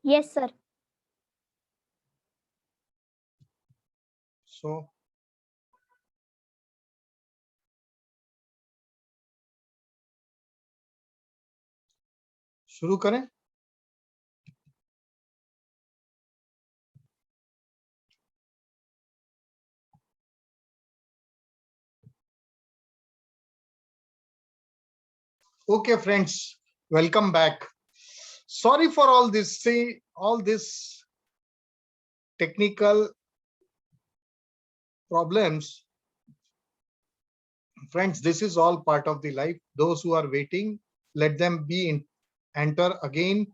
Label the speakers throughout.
Speaker 1: Yes, sir.
Speaker 2: So शुरू करें। Okay, friends, welcome back. Sorry for all this technical problems. Friends, this is all part of the life. Those who are waiting, let them enter again.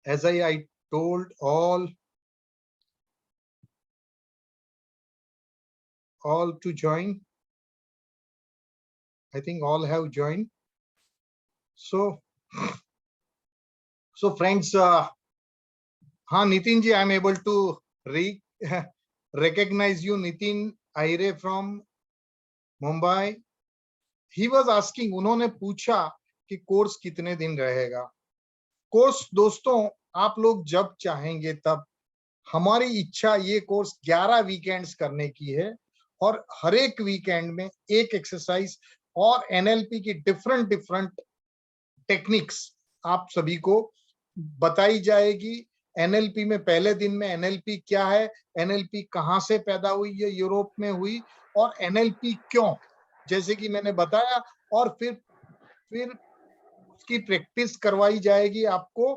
Speaker 2: As I told all to join. I think all have joined. So friends, Nitin ji, I am able to recognize you. Nitin Ahire from Mumbai. He was asking, उन्होंने पूछा कि course कितने दिन रहेगा। Course दोस्तों आप लोग जब चाहेंगे तब, हमारी इच्छा ये कोर्स 11 वीकेंड्स करने की है और हर एक वीकेंड में एक एक्सरसाइज और एनएलपी की डिफरेंट टेक्निक्स आप सभी को बताई जाएगी। एनएलपी में पहले दिन में एनएलपी क्या है, एनएलपी कहां से पैदा हुई, ये यूरोप में हुई, और एनएलपी क्यों, जैसे कि मैंने बताया, और फिर उसकी प्रैक्टिस करवाई जाएगी। आपको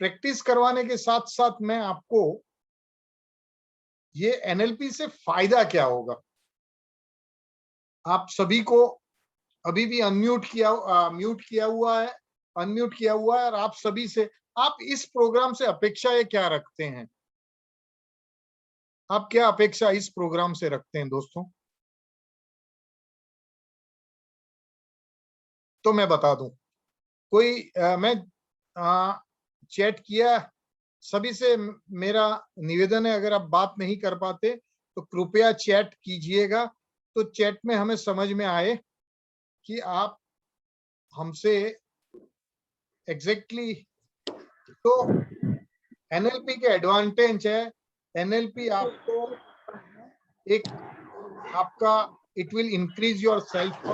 Speaker 2: प्रैक्टिस करवाने के साथ साथ मैं आपको ये एनएलपी से फायदा क्या होगा, आप सभी को अभी भी म्यूट किया हुआ है और आप सभी से, आप इस प्रोग्राम से अपेक्षाएं क्या रखते हैं, आप क्या अपेक्षा इस प्रोग्राम से रखते हैं दोस्तों? तो मैं बता दूं, मैं चैट किया सभी से, मेरा निवेदन है अगर आप बात नहीं कर पाते तो कृपया चैट कीजिएगा, तो चैट में हमें समझ में आए कि आप हमसे एग्जैक्टली। तो एनएलपी के एडवांटेज है, एनएलपी आपको आपका it will increase your self,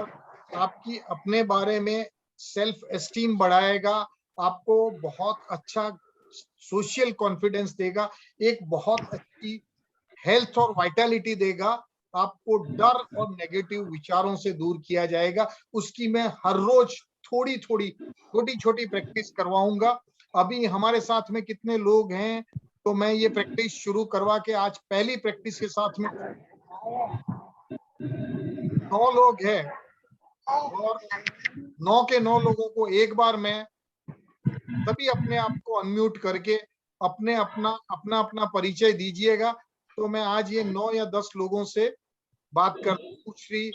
Speaker 2: आपकी अपने बारे में सेल्फ एस्टीम बढ़ाएगा, आपको बहुत अच्छा सोशल कॉन्फिडेंस देगा, एक बहुत अच्छी हेल्थ और वाइटलिटी देगा, आपको डर और नेगेटिव विचारों से दूर किया जाएगा। उसकी मैं हर रोज छोटी छोटी प्रैक्टिस करवाऊंगा। अभी हमारे साथ में कितने लोग हैं, तो मैं ये प्रैक्टिस शुरू करवा के आज पहली प्रैक्टिस के साथ में 9 लोग हैं, और 9 के 9 लोगों को एक बार मैं सभी अपने आप को अनम्यूट करके अपना परिचय दीजिएगा। तो मैं आज ये 9 या 10 लोगों से बात करता हूँ। श्री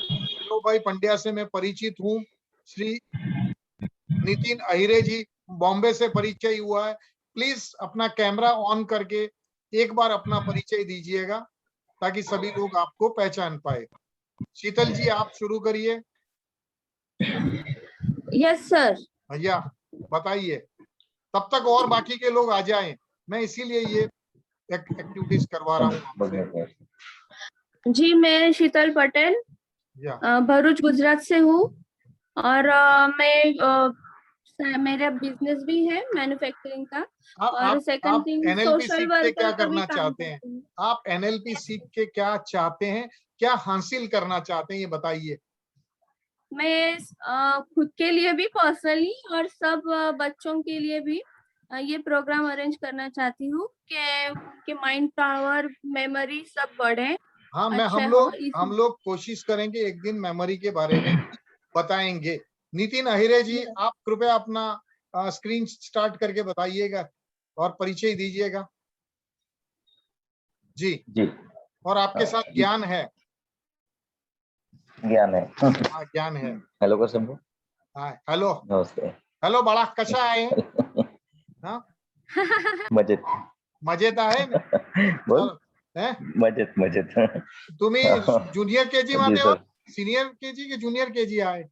Speaker 2: भाई पंड्या से मैं परिचित हूँ, श्री नितिन अहिरे जी बॉम्बे से परिचय हुआ है। प्लीज अपना कैमरा ऑन करके एक बार अपना परिचय दीजिएगा ताकि सभी लोग आपको पहचान पाए। शीतल जी आप शुरू करिए।
Speaker 1: Yes sir.
Speaker 2: भैया बताइए, तब तक और बाकी के लोग आ जाएं, मैं इसीलिए ये एक्टिविटीज करवा रहा हूँ आपसे।
Speaker 1: जी मैं शीतल पटेल भरूच गुजरात से हूँ, और मेरा बिजनेस भी है मैन्युफैक्चरिंग का, और सेकंड थिंग सोशल वर्कर
Speaker 2: क्या
Speaker 1: का भी
Speaker 2: करना
Speaker 1: काम
Speaker 2: चाहते हैं? आप एनएलपी सीख के क्या चाहते हैं, क्या हासिल करना चाहते हैं, ये बताइए।
Speaker 1: मैं खुद के लिए भी पर्सनली और सब बच्चों के लिए भी ये प्रोग्राम अरेंज करना चाहती हूँ कि उनके माइंड पावर, मेमोरी सब बढ़े।
Speaker 2: हाँ, हम लोग कोशिश करेंगे, एक दिन मेमोरी के बारे में बताएंगे। नितिन अहिरे जी आप कृपया अपना स्क्रीन स्टार्ट करके बताइएगा और परिचय दीजिएगा। जी जी। और आपके साथ ज्ञान है?
Speaker 3: ज्ञान है।
Speaker 2: हाँ ज्ञान है।
Speaker 3: हेलो कर सबको।
Speaker 2: हाँ हेलो।
Speaker 3: नमस्ते।
Speaker 2: हेलो बाळा कशा आहे? हाँ
Speaker 3: मजेत
Speaker 2: मजेत आहे
Speaker 3: बोल।
Speaker 2: मजेत
Speaker 3: मजेत
Speaker 2: तुम्ही ज्युनियर केजी मध्ये हो, सीनियर केजी की ज्युनियर केजी आहे?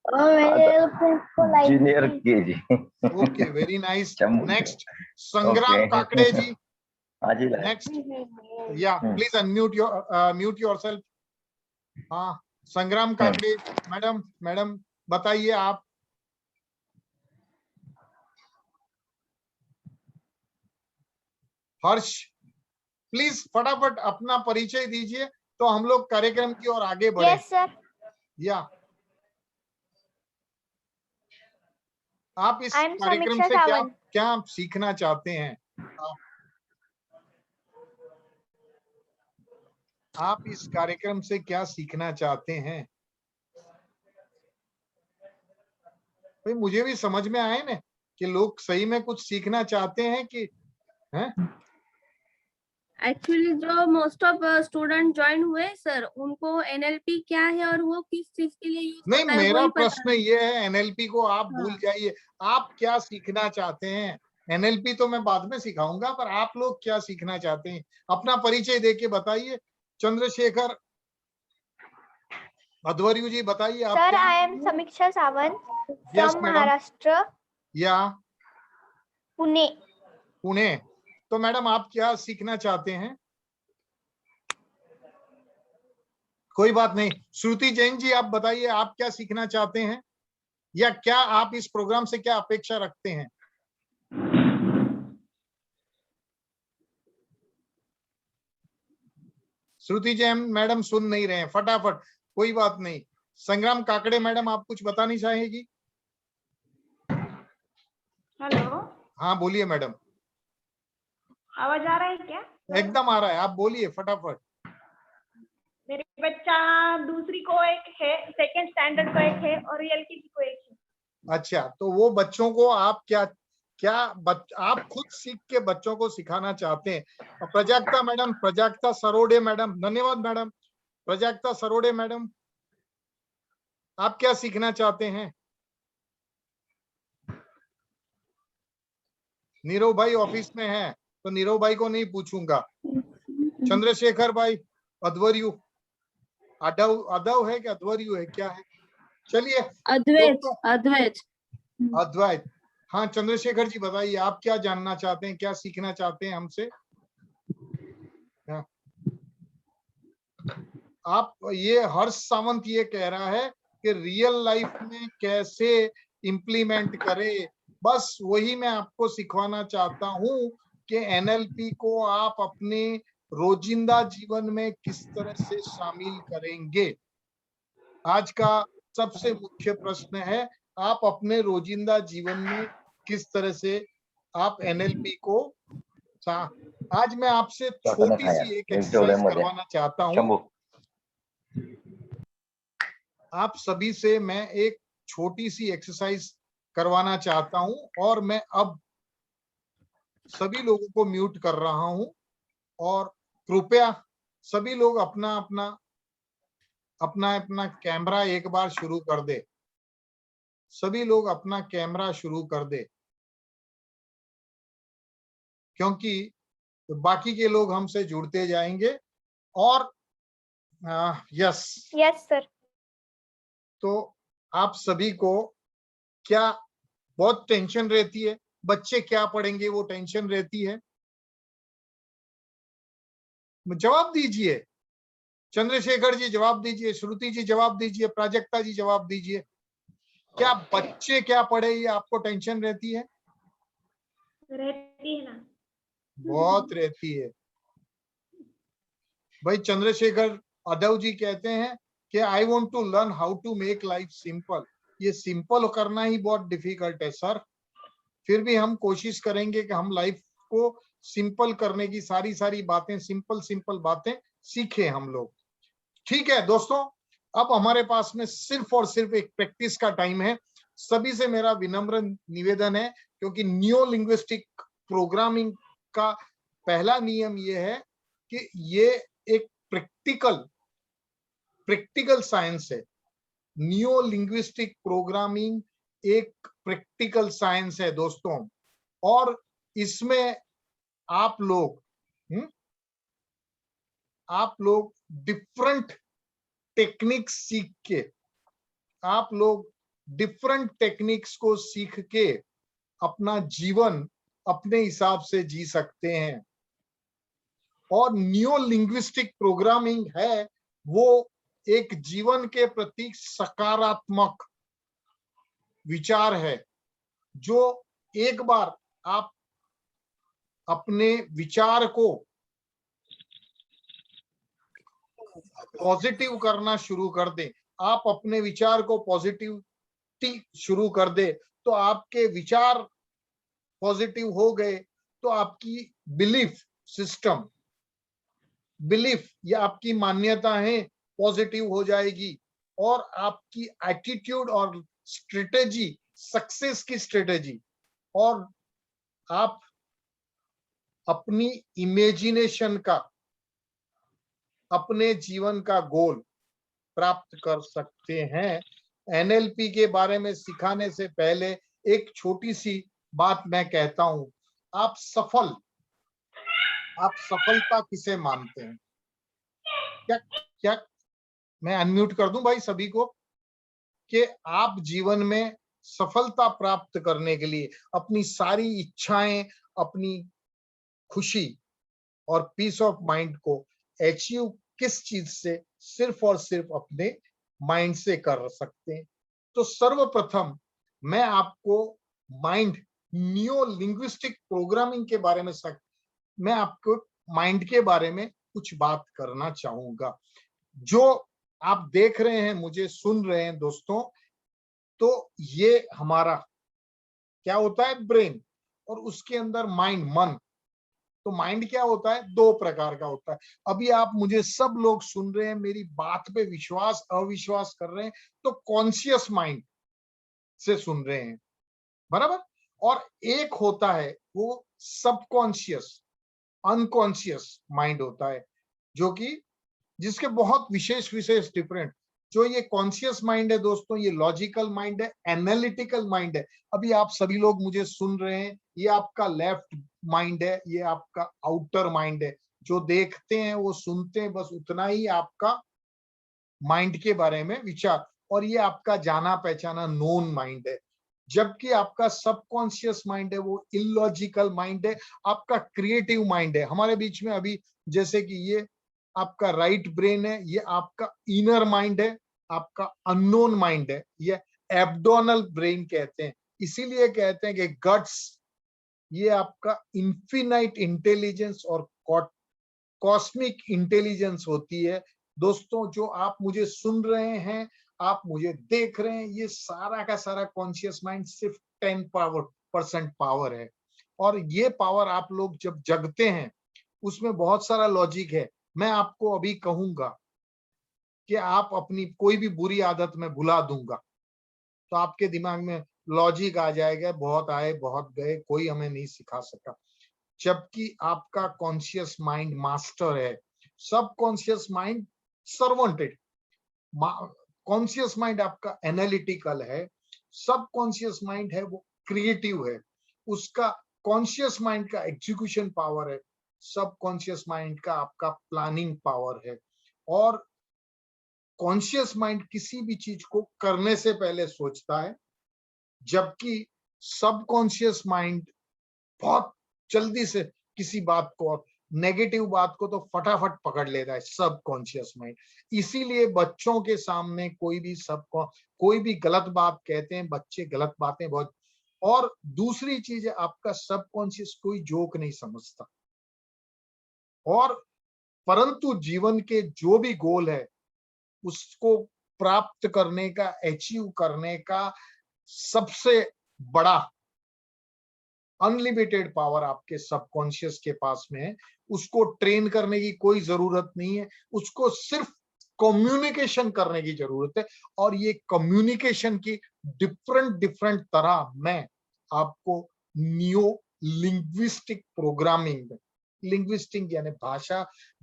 Speaker 3: Junior KG.
Speaker 2: Okay, very nice.
Speaker 3: चंबू।
Speaker 2: Next Sangram
Speaker 3: Okay.
Speaker 2: काकड़े जी।
Speaker 3: आज ही लाया।
Speaker 2: नेक्स्ट, या प्लीज अनम्यूट म्यूट योरसेल्फ। हाँ, संग्राम काकड़े मैडम बताइए आप। हर्ष, प्लीज फटाफट अपना परिचय दीजिए तो हम लोग कार्यक्रम की ओर आगे बढ़े।
Speaker 4: Yes sir.
Speaker 2: या आप इस
Speaker 4: I am
Speaker 2: कार्यक्रम
Speaker 4: समीक्षा
Speaker 2: से क्या
Speaker 4: सावंत।
Speaker 2: क्या सीखना चाहते हैं? आप इस कार्यक्रम से क्या सीखना चाहते हैं? भाई मुझे भी समझ में आए ना कि लोग सही में कुछ सीखना चाहते हैं कि हैं?
Speaker 1: एक्चुअली जो मोस्ट ऑफ स्टूडेंट ज्वाइन हुए सर, उनको एनएलपी क्या है और वो किस चीज के लिए यूज
Speaker 2: नहीं,
Speaker 1: होता है
Speaker 2: मेरा
Speaker 1: वही
Speaker 2: प्रश्न ये है, एनएलपी को आप
Speaker 1: हाँ।
Speaker 2: भूल जाइए, आप क्या सीखना चाहते हैं? एनएलपी तो मैं बाद में सिखाऊंगा, पर आप लोग क्या सीखना चाहते हैं? अपना परिचय देके बताइए। चंद्रशेखर अध्वर्यु जी बताइए आप।
Speaker 4: सर
Speaker 2: क्या?
Speaker 4: आई एम समीक्षा Sawant
Speaker 2: yes
Speaker 4: from
Speaker 2: madam.
Speaker 4: Maharashtra,
Speaker 2: या
Speaker 4: पुणे।
Speaker 2: पुणे। तो मैडम आप क्या सीखना चाहते हैं? कोई बात नहीं। श्रुति जैन जी आप बताइए, आप क्या सीखना चाहते हैं या क्या आप इस प्रोग्राम से क्या अपेक्षा रखते हैं? श्रुति जैन मैडम सुन नहीं रहे हैं, फटाफट। कोई बात नहीं। संग्राम काकड़े मैडम आप कुछ बतानी चाहेगी?
Speaker 5: हेलो,
Speaker 2: हाँ बोलिए मैडम।
Speaker 5: आवाज आ रहा है क्या?
Speaker 2: एकदम आ रहा है, आप बोलिए फटाफट।
Speaker 5: मेरे बच्चा दूसरी को एक है, सेकंड स्टैंडर्ड को एक है और एलकेजी को एक है।
Speaker 2: अच्छा, तो वो बच्चों को आप आप खुद सीख के बच्चों को सिखाना चाहते हैं। और प्रजाक्ता मैडम, प्रजाक्ता सरोडे मैडम, धन्यवाद मैडम। प्रजाक्ता सरोडे मैडम, आप क्या सीखना चाहते हैं? नीरव भाई ऑफिस में है तो नीरव भाई को नहीं पूछूंगा। चंद्रशेखर भाई अध्वर्यु, अदव है कि अध्वर्यु है, क्या है? चलिए
Speaker 1: अद्वैत।
Speaker 2: अद्वैत। हाँ चंद्रशेखर जी बताइए, आप क्या जानना चाहते हैं, क्या सीखना चाहते हैं हमसे? आप ये हर्ष सावंत ये कह रहा है कि रियल लाइफ में कैसे इम्प्लीमेंट करे, बस वही मैं आपको सिखवाना चाहता हूं कि एनएलपी को आप अपने रोजिंदा जीवन में किस तरह से शामिल करेंगे। आज का सबसे मुख्य प्रश्न है, आप अपने रोजिंदा जीवन में किस तरह से आप एनएलपी को आज मैं आपसे छोटी सी एक एक्सरसाइज करवाना चाहता हूं। आप सभी से मैं एक छोटी सी एक्सरसाइज करवाना चाहता हूं और मैं अब सभी लोगों को म्यूट कर रहा हूं और कृपया सभी लोग अपना अपना कैमरा एक बार शुरू कर दे। सभी लोग अपना कैमरा शुरू कर दे, क्योंकि बाकी के लोग हमसे जुड़ते जाएंगे। और यस
Speaker 4: सर।
Speaker 2: तो आप सभी को क्या बहुत टेंशन रहती है, बच्चे क्या पढ़ेंगे वो टेंशन रहती है? जवाब दीजिए। चंद्रशेखर जी जवाब दीजिए, श्रुति जी जवाब दीजिए, प्राजक्ता जी जवाब दीजिए। क्या बच्चे क्या पढ़े ये आपको टेंशन रहती है?
Speaker 5: रहती है ना,
Speaker 2: बहुत रहती है भाई। चंद्रशेखर अदव जी कहते हैं कि I want to learn how to make life simple. ये सिंपल करना ही बहुत डिफिकल्ट है सर, फिर भी हम कोशिश करेंगे कि हम लाइफ को सिंपल करने की सारी बातें, सिंपल बातें सीखे हम लोग। ठीक है दोस्तों, अब हमारे पास में सिर्फ और सिर्फ एक प्रैक्टिस का टाइम है। सभी से मेरा विनम्र निवेदन है, क्योंकि न्यू लिंग्विस्टिक प्रोग्रामिंग का पहला नियम यह है कि ये एक प्रैक्टिकल साइंस है। न्यू लिंग्विस्टिक प्रोग्रामिंग एक प्रैक्टिकल साइंस है दोस्तों, और इसमें आप लोग डिफरेंट टेक्निक सीख के आप लोग डिफरेंट टेक्निक्स को सीख के अपना जीवन अपने हिसाब से जी सकते हैं। और न्यू लिंग्विस्टिक प्रोग्रामिंग है वो एक जीवन के प्रति सकारात्मक विचार है, जो एक बार आप अपने विचार को पॉजिटिव करना शुरू कर दे, आप अपने विचार को पॉजिटिव शुरू कर दे, तो आपके विचार पॉजिटिव हो गए तो आपकी बिलीफ सिस्टम, बिलीफ या आपकी मान्यताएं पॉजिटिव हो जाएगी और आपकी एटीट्यूड और स्ट्रेटेजी, सक्सेस की स्ट्रेटेजी, और आप अपनी इमेजिनेशन का, अपने जीवन का गोल प्राप्त कर सकते हैं। एनएलपी के बारे में सिखाने से पहले एक छोटी सी बात मैं कहता हूं, आप सफलता किसे मानते हैं? क्या मैं अनम्यूट कर दूं भाई सभी को, कि आप जीवन में सफलता प्राप्त करने के लिए अपनी सारी इच्छाएं, अपनी खुशी और पीस ऑफ माइंड को अचीव किस चीज से, सिर्फ और सिर्फ अपने माइंड से कर सकते हैं। तो सर्वप्रथम मैं आपको माइंड, न्यू लिंग्विस्टिक प्रोग्रामिंग के बारे में मैं आपको माइंड के बारे में कुछ बात करना चाहूंगा। जो आप देख रहे हैं, मुझे सुन रहे हैं दोस्तों, तो ये हमारा क्या होता है? ब्रेन, और उसके अंदर माइंड, मन। तो माइंड क्या होता है? दो प्रकार का होता है। अभी आप मुझे सब लोग सुन रहे हैं, मेरी बात पे विश्वास अविश्वास कर रहे हैं, तो कॉन्शियस माइंड से सुन रहे हैं, बराबर। और एक होता है वो सबकॉन्शियस, अनकॉन्शियस माइंड होता है, जो कि जिसके बहुत विशेष डिफरेंट। जो ये कॉन्शियस माइंड है दोस्तों, ये लॉजिकल माइंड है, एनालिटिकल माइंड है। अभी आप सभी लोग मुझे सुन रहे हैं, ये आपका लेफ्ट माइंड है, ये आपका आउटर माइंड है। जो देखते हैं वो सुनते हैं, बस उतना ही आपका माइंड के बारे में विचार, और ये आपका जाना पहचाना नोन माइंड है। जबकि आपका सबकॉन्शियस माइंड है वो इलॉजिकल माइंड है, आपका क्रिएटिव माइंड है। हमारे बीच में अभी जैसे कि ये आपका राइट ब्रेन है, ये आपका इनर माइंड है, आपका अननोन माइंड है, ये एब्डोनल ब्रेन कहते हैं। इसीलिए कहते हैं कि गट्स, ये आपका इन्फिनाइट इंटेलिजेंस और कॉस्मिक इंटेलिजेंस होती है। दोस्तों, जो आप मुझे सुन रहे हैं, आप मुझे देख रहे हैं, ये सारा का सारा कॉन्शियस माइंड सिर्फ 10% पावर है। और ये पावर आप लोग जब जगते हैं, उसमें बहुत सारा लॉजिक है। मैं आपको अभी कहूंगा कि आप अपनी कोई भी बुरी आदत में भुला दूंगा, तो आपके दिमाग में लॉजिक आ जाएगा, बहुत आए बहुत गए, कोई हमें नहीं सिखा सका। जबकि आपका कॉन्शियस माइंड मास्टर है, सब कॉन्शियस माइंड सर्वेंटेड। कॉन्शियस माइंड आपका एनालिटिकल है, सब कॉन्शियस माइंड है वो क्रिएटिव है। उसका कॉन्शियस माइंड का एग्जीक्यूशन पावर है, सब कॉन्शियस माइंड का आपका प्लानिंग पावर है। और कॉन्शियस माइंड किसी भी चीज को करने से पहले सोचता है, जबकि सबकॉन्शियस माइंड बहुत जल्दी से किसी बात को, नेगेटिव बात को तो फटाफट पकड़ लेता है सबकॉन्शियस माइंड। इसीलिए बच्चों के सामने कोई भी गलत बात कहते हैं बच्चे, गलत बातें बहुत। और दूसरी चीज है, आपका सबकॉन्शियस कोई जोक नहीं समझता। और परंतु जीवन के जो भी गोल है उसको प्राप्त करने का, अचीव करने का सबसे बड़ा अनलिमिटेड पावर आपके सबकॉन्शियस के पास में है। उसको ट्रेन करने की कोई जरूरत नहीं है, उसको सिर्फ कम्युनिकेशन करने की जरूरत है। और ये कम्युनिकेशन की डिफरेंट तरह मैं आपको न्यू लिंग्विस्टिक प्रोग्रामिंग, लिंग्विस्टिक यानी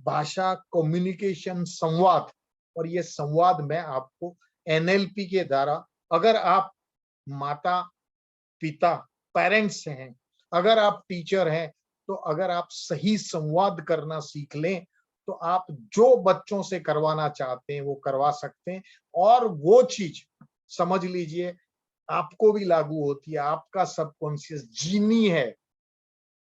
Speaker 2: भाषा कम्युनिकेशन, संवाद, और ये संवाद मैं आपको एनएलपी के द्वारा, अगर आप माता पिता पेरेंट्स हैं, अगर आप टीचर हैं, तो अगर आप सही संवाद करना सीख लें तो आप जो बच्चों से करवाना चाहते हैं वो करवा सकते हैं। और वो चीज समझ लीजिए आपको भी लागू होती है। आपका सबकॉन्शियस जीनी है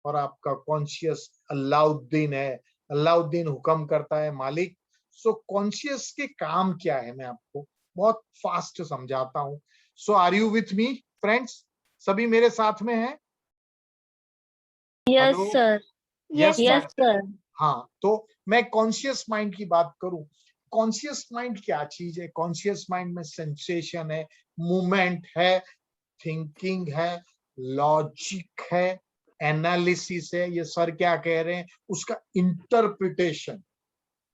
Speaker 2: और आपका कॉन्शियस अलाउद्दीन है। अलाउद्दीन हुक्म करता है मालिक। सो कॉन्शियस के काम क्या है, मैं आपको बहुत फास्ट समझाता हूं। So are you with me friends? सभी मेरे साथ में हैं?
Speaker 1: Yes
Speaker 2: hello?
Speaker 1: Sir.
Speaker 2: Yes
Speaker 1: yes sir.
Speaker 2: हाँ, तो मैं कॉन्शियस माइंड की बात करूं। कॉन्शियस माइंड क्या चीज है? कॉन्शियस माइंड में सेंसेशन है, मूवमेंट है, थिंकिंग है, लॉजिक है, एनालिसिस है। ये सर क्या कह रहे हैं, उसका इंटरप्रिटेशन,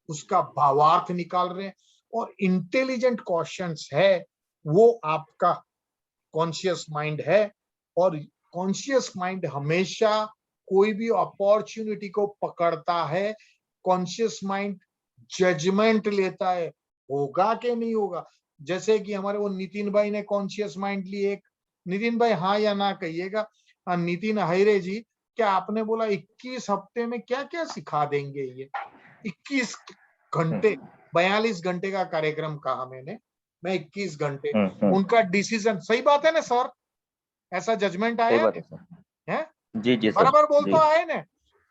Speaker 2: उसका भावार्थ निकाल रहे हैं, और इंटेलिजेंट क्वेश्चंस है, वो आपका कॉन्शियस माइंड है। और कॉन्शियस माइंड हमेशा कोई भी अपॉर्चुनिटी को पकड़ता है। कॉन्शियस माइंड जजमेंट लेता है, होगा कि नहीं होगा। जैसे कि हमारे वो नितिन भाई ने कॉन्शियस माइंड ली एक। नितिन भाई हाँ या ना कहिएगा। नितिन अहिरे जी, क्या आपने बोला 21 हफ्ते में क्या क्या सिखा देंगे ये? 21 घंटे, 42 घंटे का कार्यक्रम कहा मैंने, मैं 21 घंटे। उनका डिसीजन सही बात है ना सर? ऐसा जजमेंट
Speaker 3: सही
Speaker 2: आया
Speaker 3: बात है सर।
Speaker 2: है?
Speaker 3: जी जी सर
Speaker 2: बराबर बोल
Speaker 3: जी।
Speaker 2: तो आए ना?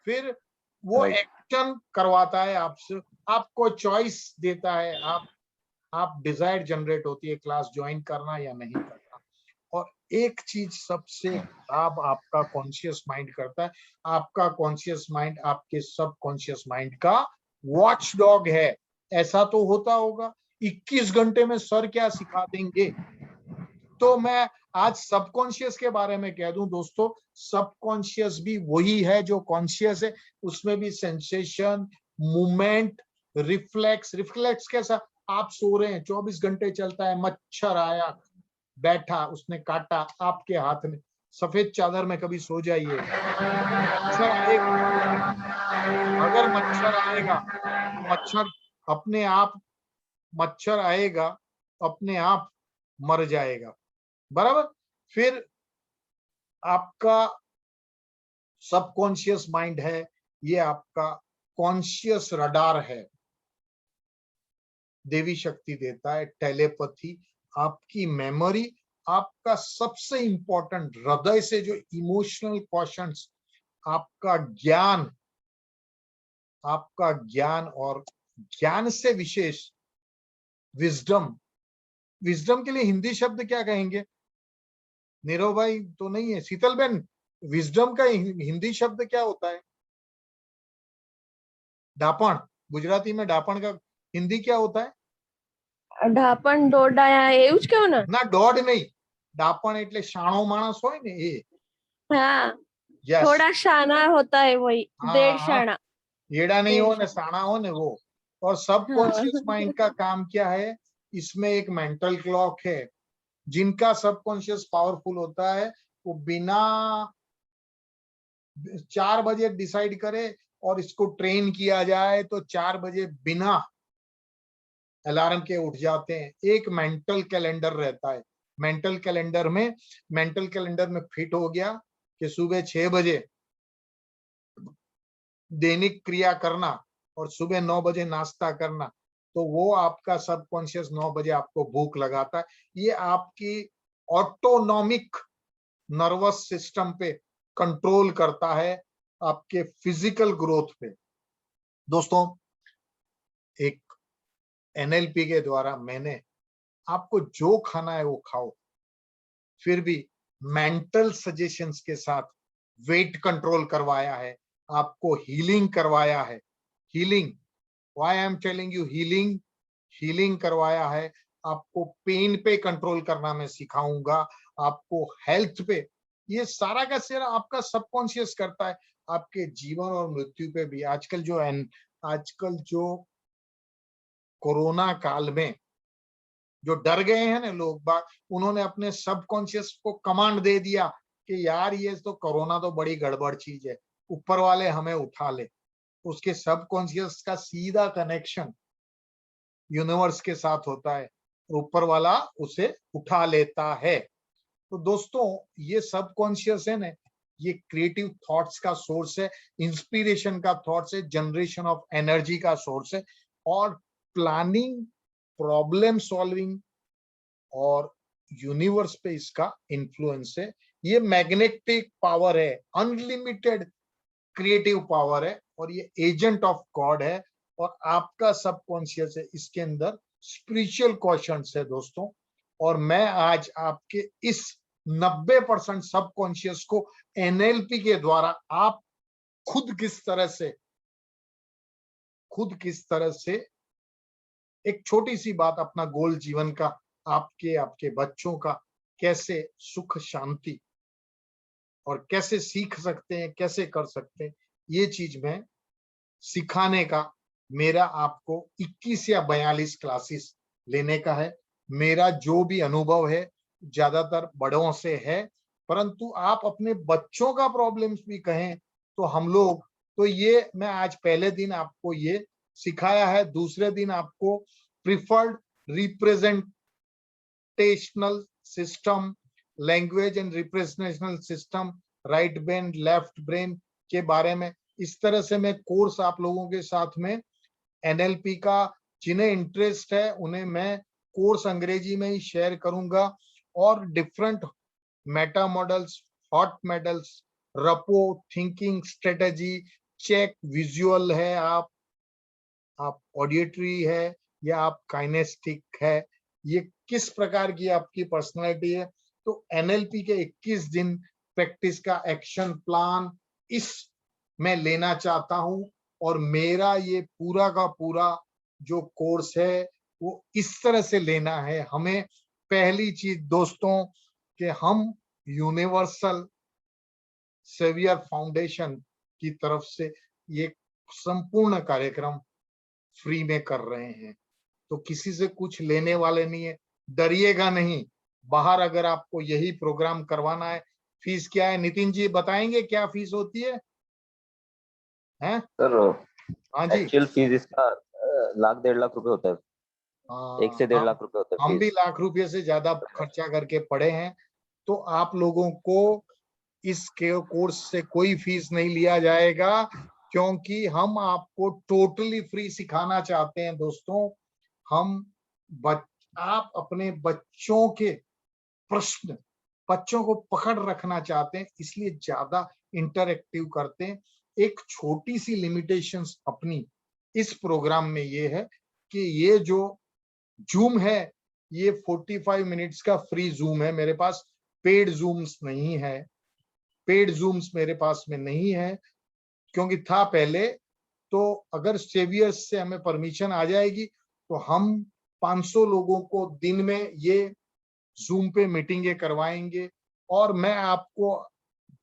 Speaker 2: फिर वो
Speaker 3: राइट।
Speaker 2: एक्शन करवाता है आपसे, आपको चॉइस देता है, आप डिजायर जनरेट होती है क्लास ज्वाइन करना या नहीं करना। और एक चीज सबसे खराब आपका कॉन्शियस माइंड करता है, आपका कॉन्शियस माइंड आपके सब कॉन्शियस माइंड का वॉच डॉग है। ऐसा तो होता होगा, 21 घंटे में सर क्या सिखा देंगे। तो मैं आज सबकॉन्शियस के बारे में कह दूं दोस्तों, सबकॉन्शियस भी वही है जो कॉन्शियस है। उसमें भी सेंसेशन, मूवमेंट, रिफ्लेक्स। रिफ्लेक्स कैसा? आप सो रहे हैं, 24 घंटे चलता है, मच्छर आया, बैठा, उसने काटा आपके हाथ में, सफेद चादर में कभी सो जाइए, मच्छर आएगा। अगर मच्छर आएगा तो मच्छर अपने आप, मच्छर आएगा अपने आप मर जाएगा, बराबर। फिर आपका सबकॉन्शियस माइंड है, ये आपका कॉन्शियस रडार है, देवी शक्ति देता है, टेलीपैथी, आपकी मेमोरी, आपका सबसे इंपॉर्टेंट हृदय से जो इमोशनल क्वेश्चंस, आपका ज्ञान, आपका ज्ञान, और ज्ञान से विशेष विजडम। विजडम के लिए हिंदी शब्द क्या कहेंगे? नीरव भाई तो नहीं है, शीतल बेन, विजडम का हिंदी शब्द क्या होता है? डापण, गुजराती में डापण का हिंदी क्या होता है?
Speaker 1: ઢાપણ દોડાયા એવું જ કેવું ને?
Speaker 2: ના દોઢ નહીં, ડાપણ એટલે શાણો માણસ હોય ને એ।
Speaker 1: हाँ,
Speaker 2: यस,
Speaker 1: थोड़ा शाना होता है वही, डेढ़
Speaker 2: हाँ,
Speaker 1: शाना।
Speaker 2: येड़ा नहीं हो
Speaker 1: डेढ़
Speaker 2: ना,
Speaker 1: शाना।
Speaker 2: साणा हो ना वो। और सबकॉन्शियस माइंड का काम क्या है? इसमें एक मेंटल क्लॉक है। जिनका सबकॉन्शियस पावरफुल होता है वो बिना 4 बजे डिसाइड करे और इसको ट्रेन किया जाए तो 4 बजे बिना अलार्म के उठ जाते हैं। एक मेंटल कैलेंडर रहता है, मेंटल कैलेंडर में फिट हो गया कि सुबह 6 बजे दैनिक क्रिया करना और सुबह 9 बजे नाश्ता करना, तो वो आपका सबकॉन्शियस 9 बजे आपको भूख लगाता है। ये आपकी ऑटोनॉमिक नर्वस सिस्टम पे कंट्रोल करता है, आपके फिजिकल ग्रोथ पे। दोस्तों, एक एनएलपी के द्वारा मैंने आपको जो खाना है वो खाओ, फिर भी मेंटल सजेशंस के साथ वेट कंट्रोल करवाया है, आपको हीलिंग करवाया है। Healing, why I am telling you healing, healing करवाया है। आपको पेन पे कंट्रोल करना मैं सिखाऊंगा, आपको हेल्थ पे। ये सारा का सारा आपका सबकॉन्शियस करता है, आपके जीवन और मृत्यु पे भी। आजकल जो कोरोना काल में जो डर गए हैं ना लोग बाग, उन्होंने अपने सबकॉन्शियस को कमांड दे दिया कि यार ये तो कोरोना तो बड़ी गड़बड़ चीज है, ऊपर वाले हमें उठा ले। उसके सबकॉन्शियस का सीधा कनेक्शन यूनिवर्स के साथ होता है, ऊपर वाला उसे उठा लेता है। तो दोस्तों, ये सबकॉन्शियस है ना, ये क्रिएटिव थॉट्स का सोर्स है, इंस्पिरेशन का थॉट्स है, जनरेशन ऑफ एनर्जी का सोर्स है, और प्लानिंग, प्रॉब्लम सॉल्विंग और यूनिवर्स पे इसका इन्फ्लुएंस है। ये मैग्नेटिक पावर है, अनलिमिटेड क्रिएटिव पावर है, और ये एजेंट ऑफ गॉड है। और आपका सबकॉन्शियस है, इसके अंदर स्पिरिचुअल क्वेश्चंस है दोस्तों। और मैं आज आपके इस 90% सबकॉन्शियस को एनएलपी के द्वारा आप खुद किस तरह से एक छोटी सी बात, अपना गोल जीवन का, आपके बच्चों का कैसे सुख शांति और कैसे सीख सकते हैं, कैसे कर सकते हैं, ये चीज मैं सिखाने का मेरा आपको 21 या 42 क्लासेस लेने का है। मेरा जो भी अनुभव है ज्यादातर बड़ों से है, परंतु आप अपने बच्चों का प्रॉब्लम्स भी कहें तो हम लोग, तो ये मैं आज पहले दिन आपको ये सिखाया है। दूसरे दिन आपको preferred representational system, language and representational system, right brain left brain के बारे में इस तरह से मैं कोर्स आप लोगों के साथ में एनएलपी का, जिन्हें इंटरेस्ट है उन्हें मैं कोर्स अंग्रेजी में ही शेयर करूंगा। और different meta models, hot models, repo, thinking strategy, check, visual है आप ऑडियटरी है या आप काइनेस्टिक है, ये किस प्रकार की आपकी पर्सनालिटी है। तो एनएलपी के 21 दिन प्रैक्टिस का एक्शन प्लान इस मैं लेना चाहता हूं। और मेरा ये पूरा का पूरा जो कोर्स है वो इस तरह से लेना है हमें। पहली चीज दोस्तों कि हम यूनिवर्सल सेवियर फाउंडेशन की तरफ से ये संपूर्ण कार्यक्रम फ्री में कर रहे हैं, तो किसी से कुछ लेने वाले नहीं है, डरिएगा नहीं। बाहर अगर आपको यही प्रोग्राम करवाना है, फीस क्या है नितिन जी बताएंगे, क्या फीस होती है? हैं
Speaker 3: सर
Speaker 2: हाँ जी,
Speaker 3: एक्चुअल फीस इसका 1,00,000-1,50,000 रुपए होता है। 1 से 1.5 लाख रुपए होता है
Speaker 2: हम भी
Speaker 3: फीस।
Speaker 2: लाख रुपए से ज्यादा खर्चा करके पढ़े हैं। तो आप लोगों को इस कोर्स से कोई फीस नहीं लिया जाएगा, क्योंकि हम आपको टोटली फ्री सिखाना चाहते हैं दोस्तों। आप अपने बच्चों के प्रश्न, बच्चों को पकड़ रखना चाहते हैं, इसलिए ज्यादा इंटरएक्टिव करते हैं। एक छोटी सी लिमिटेशंस अपनी इस प्रोग्राम में ये है कि ये जो जूम है ये 45 मिनट्स का फ्री जूम है, मेरे पास पेड जूम्स नहीं है, पेड जूम्स मेरे पास में नहीं है, क्योंकि था पहले। तो अगर सेवियर्स से हमें परमिशन आ जाएगी तो हम 500 लोगों को दिन में ये जूम पे मीटिंगें करवाएंगे। और मैं आपको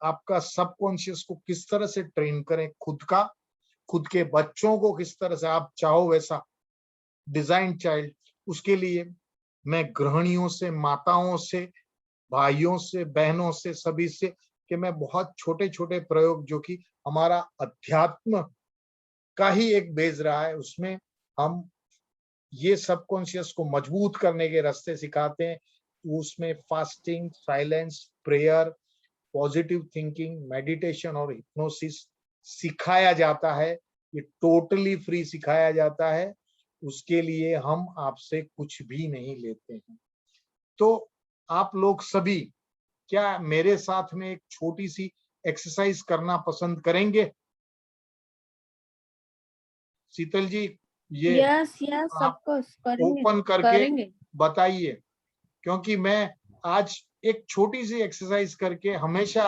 Speaker 2: आपका सबकॉन्शियस को किस तरह से ट्रेन करें, खुद के बच्चों को किस तरह से आप चाहो वैसा डिजाइन चाइल्ड, उसके लिए मैं गृहिणियों से, माताओं से, भाइयों से, बहनों से, सभी से कि मैं बहुत छोटे छोटे प्रयोग जो कि हमारा अध्यात्म का ही एक बेस रहा है, उसमें हम ये सबकॉन्शियस को मजबूत करने के रास्ते सिखाते हैं। उसमें fasting, silence, prayer, positive thinking, meditation और हिप्नोसिस सिखाया जाता है। ये टोटली फ्री सिखाया जाता है, उसके लिए हम आपसे कुछ भी नहीं लेते हैं। तो आप लोग सभी क्या मेरे साथ में एक छोटी सी एक्सरसाइज करना पसंद करेंगे? शीतल जी ये
Speaker 1: यस यस
Speaker 2: आप
Speaker 1: ऑफकोर्स करेंगे
Speaker 2: ओपन करके
Speaker 1: करेंगे।
Speaker 2: बताइए, क्योंकि मैं आज एक छोटी सी एक्सरसाइज करके, हमेशा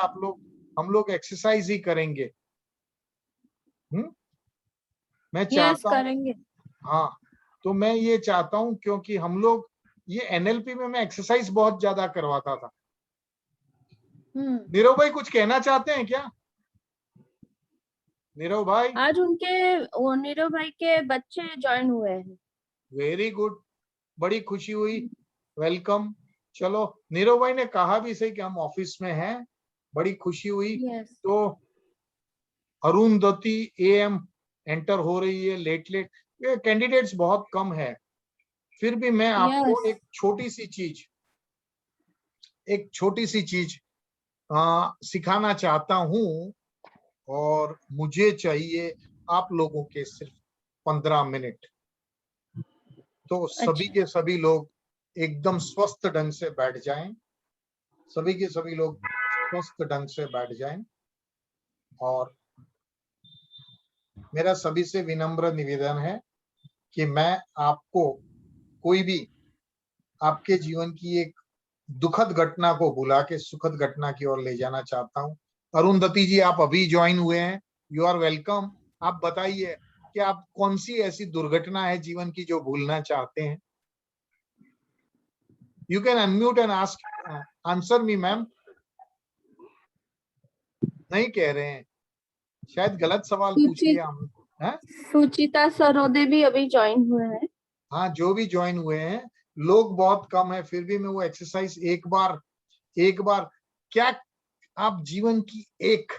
Speaker 2: हम लोग एक्सरसाइज ही करेंगे। मैं
Speaker 1: यस
Speaker 2: चाहता हूँ,
Speaker 1: करेंगे।
Speaker 2: हाँ, तो मैं ये चाहता हूँ क्योंकि हम लोग ये एनएलपी में मैं एक्सरसाइज बहुत ज्यादा करवाता था। नीरव भाई कुछ कहना चाहते हैं क्या? नीरव भाई,
Speaker 1: आज वो नीरव भाई के बच्चे ज्वाइन हुए हैं।
Speaker 2: वेरी गुड, बड़ी खुशी हुई, वेलकम। चलो, नीरव भाई ने कहा भी सही कि हम ऑफिस में हैं, बड़ी खुशी हुई।
Speaker 1: यस
Speaker 2: तो अरुंधति एएम एंटर हो रही है, लेट ये कैंडिडेट्स बहुत कम है, फिर भी मैं आपको
Speaker 1: यस
Speaker 2: एक छोटी सी चीज सिखाना चाहता हूं। और मुझे चाहिए आप लोगों के सिर्फ 15 मिनट। तो सभी के सभी लोग एकदम स्वस्थ ढंग से बैठ जाएं, सभी के सभी लोग स्वस्थ ढंग से बैठ जाएं। और मेरा सभी से विनम्र निवेदन है कि मैं आपको कोई भी आपके जीवन की एक दुखद घटना को भुला के सुखद घटना की ओर ले जाना चाहता हूं। अरुंधति जी, आप अभी ज्वाइन हुए हैं, यू आर वेलकम। आप बताइए कि आप कौन सी ऐसी दुर्घटना है जीवन की जो भूलना चाहते हैं? You can unmute and ask answer me ma'am. नहीं कह रहे हैं, शायद गलत सवाल पूछ लिया हम।
Speaker 1: सुचिता सरोदे भी अभी ज्वाइन हुए हैं।
Speaker 2: हाँ, जो भी ज्वाइन हुए हैं, लोग बहुत कम है, फिर भी मैं वो एक्सरसाइज एक बार क्या आप जीवन की एक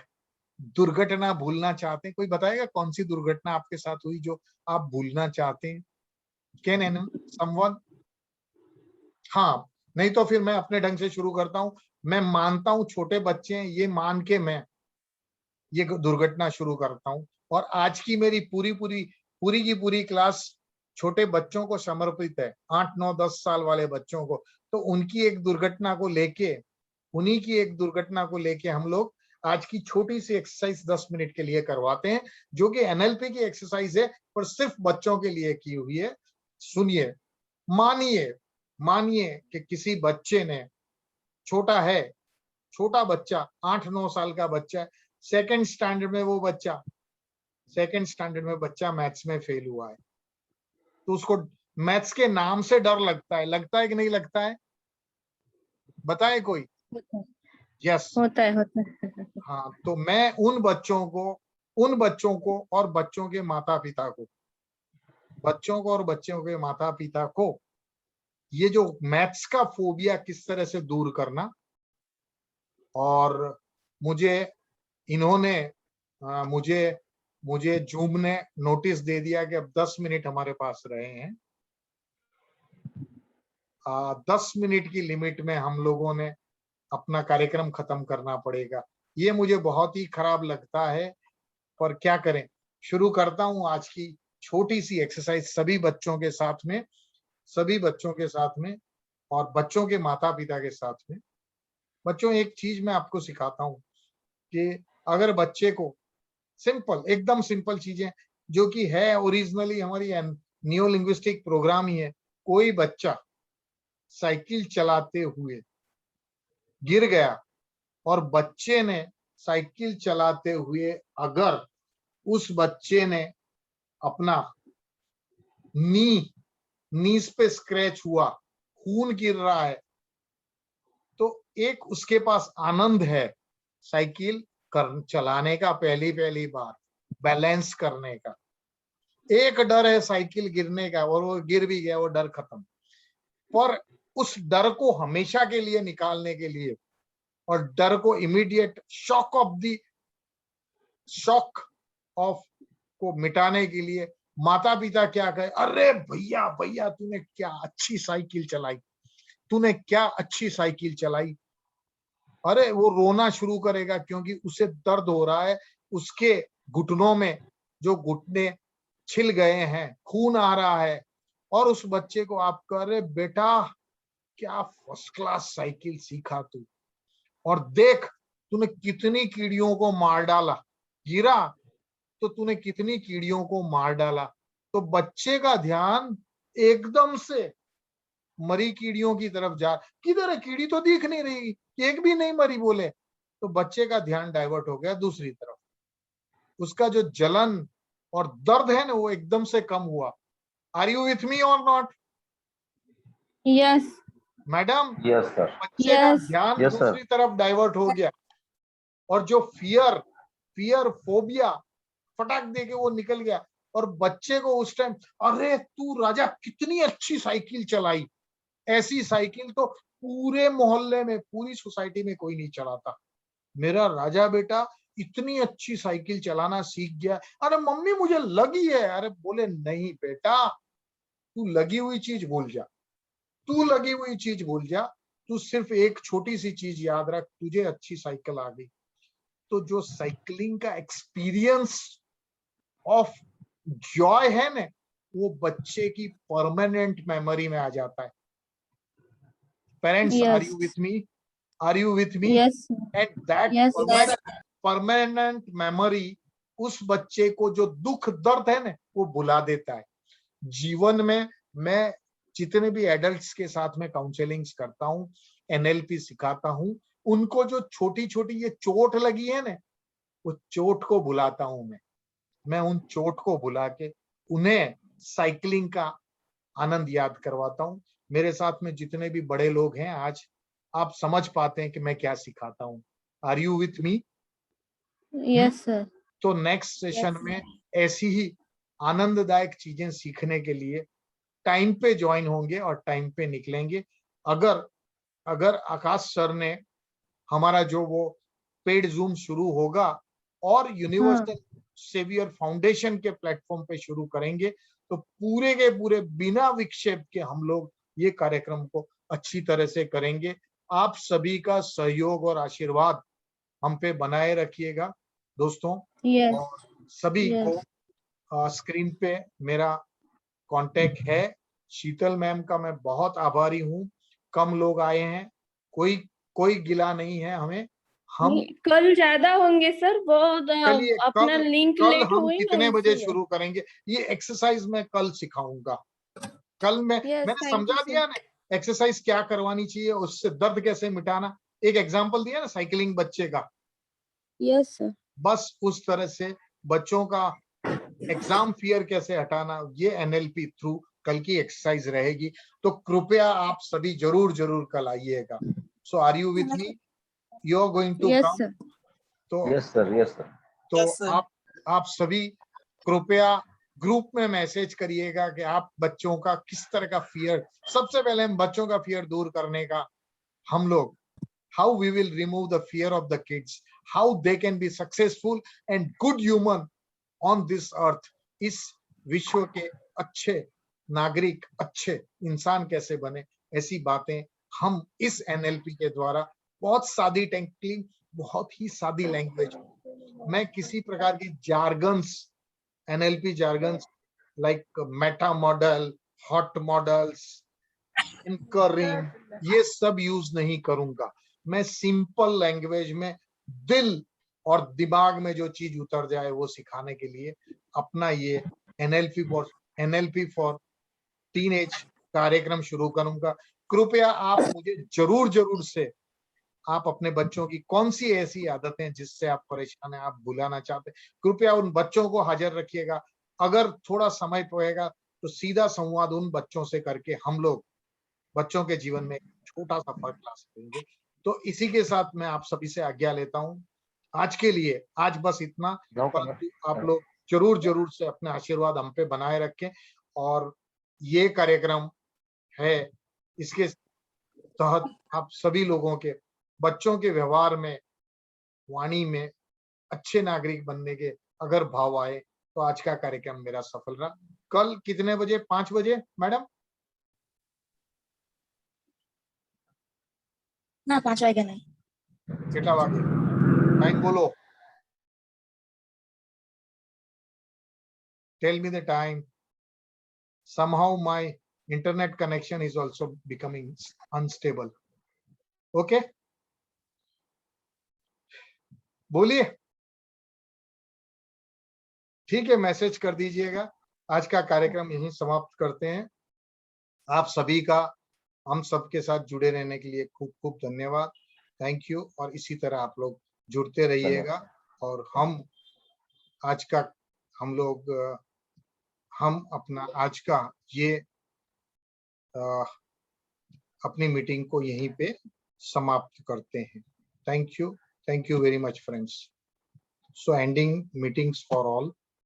Speaker 2: दुर्घटना भूलना चाहते हैं? कोई बताएगा कौन सी दुर्घटना आपके साथ हुई जो आप भूलना चाहते हैं? Can any someone? हाँ, नहीं तो फिर मैं अपने ढंग से शुरू करता हूं। मैं मानता हूं छोटे बच्चे हैं, ये मान के मैं ये दुर्घटना शुरू करता हूं। और आज की मेरी पूरी की पूरी क्लास छोटे बच्चों को समर्पित है, 8, 9, 10 साल वाले बच्चों को। तो उनकी एक दुर्घटना को लेके, उन्हीं की एक दुर्घटना को लेके हम लोग आज की छोटी सी एक्सरसाइज 10 मिनट के लिए करवाते हैं, जो कि एनएलपी की एक्सरसाइज है, पर सिर्फ बच्चों के लिए की हुई है। सुनिए, मानिए कि किसी बच्चे ने, छोटा बच्चा 8-9 साल का बच्चा, सेकंड स्टैंडर्ड में बच्चा मैथ्स में फेल हुआ है। तो उसको मैथ्स के नाम से डर लगता है कि नहीं लगता है? बताए कोई? यस,
Speaker 1: होता है।
Speaker 2: हाँ, तो मैं उन बच्चों को और बच्चों के माता पिता को ये जो मैथ्स का फोबिया किस तरह से दूर करना, और मुझे जूम ने नोटिस दे दिया कि अब 10 मिनट हमारे पास रहे हैं। 10 मिनट की लिमिट में हम लोगों ने अपना कार्यक्रम खत्म करना पड़ेगा। ये मुझे बहुत ही खराब लगता है, पर क्या करें। शुरू करता हूं आज की छोटी सी एक्सरसाइज सभी बच्चों के साथ में और बच्चों के माता पिता के साथ में। बच्चों, एक चीज मैं आपको सिखाता हूं कि अगर बच्चे को एकदम सिंपल चीजें, जो कि है ओरिजिनली हमारी न्यू लिंग्विस्टिक प्रोग्राम ही है। कोई बच्चा साइकिल चलाते हुए गिर गया और बच्चे ने साइकिल चलाते हुए, अगर उस बच्चे ने अपना नीज पे स्क्रैच हुआ, खून गिर रहा है, तो एक उसके पास आनंद है साइकिल चलाने का, पहली बार बैलेंस करने का। एक डर है साइकिल गिरने का, और वो गिर भी गया, वो डर खत्म। पर उस डर को हमेशा के लिए निकालने के लिए और डर को इमीडिएट शॉक ऑफ को मिटाने के लिए माता पिता क्या कहे, अरे भैया तूने क्या अच्छी साइकिल चलाई। अरे वो रोना शुरू करेगा क्योंकि उसे दर्द हो रहा है, उसके घुटनों में जो घुटने छिल गए हैं, खून आ रहा है। और उस बच्चे को आप कह रहे, बेटा क्या फर्स्ट क्लास साइकिल सीखा तू, और देख तूने कितनी कीड़ियों को मार डाला, गिरा तो तूने कितनी कीड़ियों को मार डाला। तो बच्चे का ध्यान एकदम से मरी कीड़ियों की तरफ जा, किधर है कीड़ी, तो दिख नहीं रही, एक भी नहीं मरी बोले, तो बच्चे का ध्यान डाइवर्ट हो गया दूसरी तरफ। उसका जो जलन और दर्द है ना, वो एकदम से कम हुआ। आर यू विथ मी और not?
Speaker 1: Yes
Speaker 2: madam,
Speaker 3: yes sir.
Speaker 2: बच्चे का ध्यान दूसरी तरफ डाइवर्ट हो गया, और जो फियर फोबिया फटाक दे के वो निकल गया। और बच्चे को उस टाइम, अरे तू राजा कितनी अच्छी साइकिल चलाई, ऐसी साइकिल तो पूरे मोहल्ले में, पूरी सोसाइटी में कोई नहीं चलाता, मेरा राजा बेटा इतनी अच्छी साइकिल चलाना सीख गया। अरे मम्मी मुझे लगी है। अरे बोले नहीं बेटा, तू लगी हुई चीज भूल जा, तू सिर्फ एक छोटी सी चीज याद रख, तुझे अच्छी साइकिल आ गई। तो जो साइकिलिंग का एक्सपीरियंस ऑफ जॉय है ना, वो बच्चे की परमानेंट मेमोरी में आ जाता है। Parents,
Speaker 1: Yes.
Speaker 2: are you with me? Are you with me?
Speaker 1: Yes.
Speaker 2: And that
Speaker 1: Yes.
Speaker 2: permanent memory उस बच्चे को जो दुख दर्द है ना वो भुला देता है। जीवन में मैं जितने भी एडल्ट्स के साथ में काउंसलिंग्स करता हूँ, एनएलपी सिखाता हूँ, उनको जो छोटी छोटी ये चोट लगी है ना, वो चोट को भुलाता हूं मैं उन चोट को भुला के उन्हें साइकिलिंग का आनंद याद करवाता हूं। मेरे साथ में जितने भी बड़े लोग हैं आज आप समझ पाते हैं कि मैं क्या सिखाता हूं। Are you with me?
Speaker 1: Yes sir.
Speaker 2: तो नेक्स्ट सेशन में ऐसी ही आनंददायक चीजें सीखने के लिए टाइम पे ज्वाइन होंगे और टाइम पे निकलेंगे। अगर आकाश सर ने हमारा जो वो पेड जूम शुरू होगा और यूनिवर्सल सेवियर फाउंडेशन के प्लेटफॉर्म पे शुरू करेंगे तो पूरे के पूरे बिना विक्षेप के हम लोग ये कार्यक्रम को अच्छी तरह से करेंगे। आप सभी का सहयोग और आशीर्वाद हम पे बनाए रखिएगा दोस्तों। और सभी को स्क्रीन पे मेरा कांटेक्ट है। शीतल मैम का मैं बहुत आभारी हूँ। कम लोग आए हैं, कोई गिला नहीं है हमें। हम
Speaker 1: कल ज्यादा होंगे सर, वो अपना लिंक
Speaker 2: कल
Speaker 1: लेट
Speaker 2: हम
Speaker 1: हुई
Speaker 2: कितने बजे शुरू करेंगे ये एक्सरसाइज मैं कल सिखाऊंगा। कल मैंने समझा दिया ना एक्सरसाइज क्या करवानी चाहिए, उससे दर्द कैसे मिटाना, एक एग्जांपल दिया ना साइकिलिंग बच्चे का।
Speaker 1: Yes sir.
Speaker 2: बस उस तरह से बच्चों का एग्जाम फियर कैसे हटाना, ये एनएलपी थ्रू कल की एक्सरसाइज रहेगी। तो कृपया आप सभी जरूर कल आइएगा। So are you with me? You are going to come? तो
Speaker 3: यस सर।
Speaker 2: तो आप सभी कृपया ग्रुप में मैसेज करिएगा कि आप बच्चों का किस तरह का फियर, सबसे पहले हम बच्चों का फियर दूर करने का हम लोग how we will remove the fear of the kids, how they can be successful and good human on this earth, इस विश्व के अच्छे नागरिक, अच्छे इंसान कैसे बने, ऐसी बातें हम इस एनएलपी के द्वारा बहुत सादी टेक्निक, बहुत ही सादी लैंग्वेज, मैं किसी प्रकार की jargons, NLP jargons like Meta model, hot models, incurring, ये सब यूज नहीं करूंगा। मैं सिंपल लैंग्वेज में दिल और दिमाग में जो चीज उतर जाए वो सिखाने के लिए अपना ये एनएलपी फॉर टीनेज कार्यक्रम शुरू करूंगा। कृपया आप मुझे जरूर से आप अपने बच्चों की कौन सी ऐसी आदतें जिससे आप परेशान हैं, आप भुलाना चाहते हैं, कृपया उन बच्चों को हाजिर रखिएगा। अगर थोड़ा समय पड़ेगा तो सीधा संवाद उन बच्चों से करके हम लोग बच्चों के जीवन में छोटा सा फर्क ला सकेंगे। तो इसी के साथ मैं आप सभी से आज्ञा लेता हूं आज के लिए। आज बस इतना, परंतु आप लोग जरूर से अपने आशीर्वाद हम पे बनाए रखें। और ये कार्यक्रम है, इसके तहत आप सभी लोगों के बच्चों के व्यवहार में, वाणी में अच्छे नागरिक बनने के अगर भाव आए तो आज का कार्यक्रम मेरा सफल रहा। कल कितने बजे? 5 बजे मैडम?
Speaker 6: ना 5 वागे नहीं,
Speaker 2: कितना वागे टाइम बोलो, tell me the time. Somehow my internet connection is also becoming unstable. Okay, बोलिए। ठीक है, मैसेज कर दीजिएगा। आज का कार्यक्रम यहीं समाप्त करते हैं। आप सभी का हम सबके साथ जुड़े रहने के लिए खूब धन्यवाद, थैंक यू। और इसी तरह आप लोग जुड़ते रहिएगा। और हम अपना आज का ये अपनी मीटिंग को यहीं पे समाप्त करते हैं। Thank you very much friends. So ending meetings for all.